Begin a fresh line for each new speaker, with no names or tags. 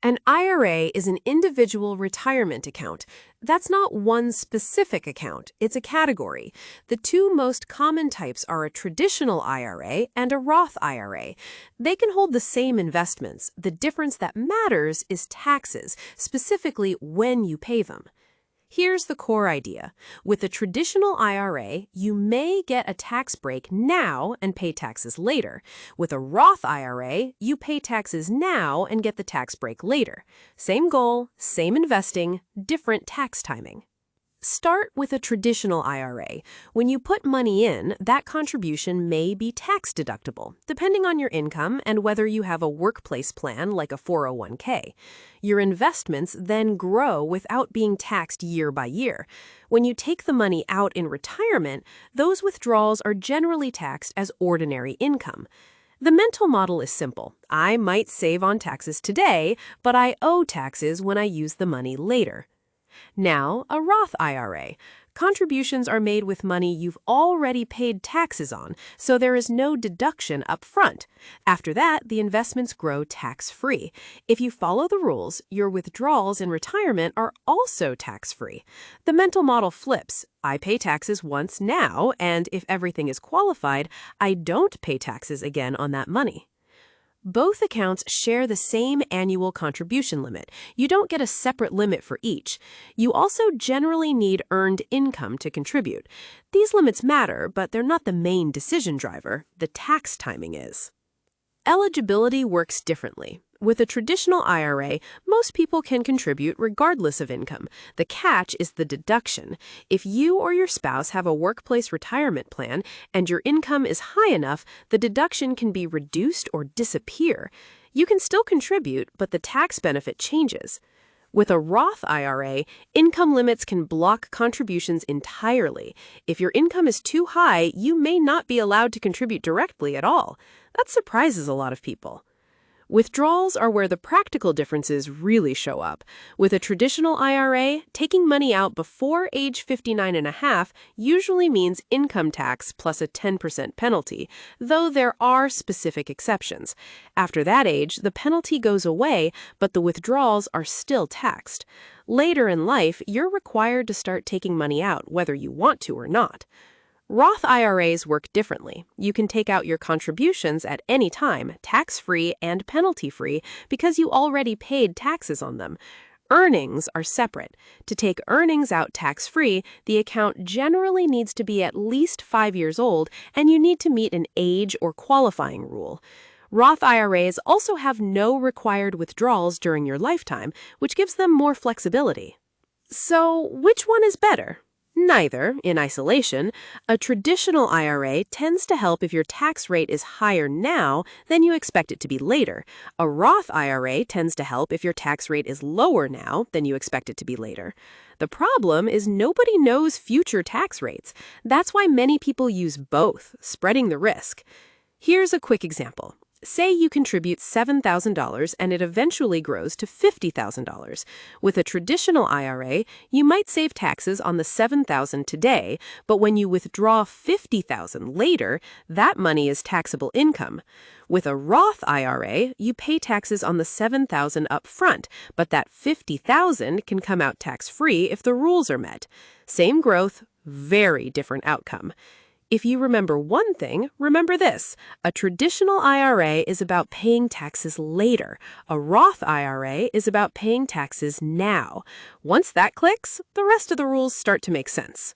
An IRA is an individual retirement account. That's not one specific account, it's a category. The two most common types are a traditional IRA and a Roth IRA. They can hold the same investments. The difference that matters is taxes, specifically when you pay them. Here's the core idea. With a traditional IRA, you may get a tax break now and pay taxes later. With a Roth IRA, you pay taxes now and get the tax break later. Same goal, same investing, different tax timing. Start with a traditional IRA. When you put money in, that contribution may be tax deductible, depending on your income and whether you have a workplace plan like a 401k. Your investments then grow without being taxed year by year. When you take the money out in retirement, those withdrawals are generally taxed as ordinary income. The mental model is simple. I might save on taxes today, but I owe taxes when I use the money later. Now, a Roth IRA. Contributions are made with money you've already paid taxes on, so there is no deduction up front. After that, the investments grow tax-free. If you follow the rules, your withdrawals in retirement are also tax-free. The mental model flips. I pay taxes once now, and if everything is qualified, I don't pay taxes again on that money. Both accounts share the same annual contribution limit. You don't get a separate limit for each. You also generally need earned income to contribute. These limits matter, but they're not the main decision driver. The tax timing is. Eligibility works differently. With a traditional IRA, most people can contribute regardless of income. The catch is the deduction. If you or your spouse have a workplace retirement plan and your income is high enough, the deduction can be reduced or disappear. You can still contribute, but the tax benefit changes. With a Roth IRA, income limits can block contributions entirely. If your income is too high, you may not be allowed to contribute directly at all. That surprises a lot of people. Withdrawals are where the practical differences really show up. With a traditional IRA, taking money out before age 59 and a half usually means income tax plus a 10% penalty, though there are specific exceptions. After that age, the penalty goes away, but the withdrawals are still taxed. Later in life, you're required to start taking money out, whether you want to or not. Roth IRAs work differently. You can take out your contributions at any time, tax-free and penalty-free, because you already paid taxes on them. Earnings are separate. To take earnings out tax-free, the account generally needs to be at least 5 years old, and you need to meet an age or qualifying rule. Roth IRAs also have no required withdrawals during your lifetime, which gives them more flexibility. So, which one is better? Neither, in isolation. A traditional IRA tends to help if your tax rate is higher now than you expect it to be later. A Roth IRA tends to help if your tax rate is lower now than you expect it to be later. The problem is nobody knows future tax rates. That's why many people use both, spreading the risk. Here's a quick example. Say you contribute $7,000 and it eventually grows to $50,000. With a traditional IRA, you might save taxes on the $7,000 today, but when you withdraw $50,000 later, that money is taxable income. With a Roth IRA, you pay taxes on the $7,000 up front, but that $50,000 can come out tax-free if the rules are met. Same growth, very different outcome. If you remember one thing, remember this. A traditional IRA is about paying taxes later. A Roth IRA is about paying taxes now. Once that clicks, the rest of the rules start to make sense.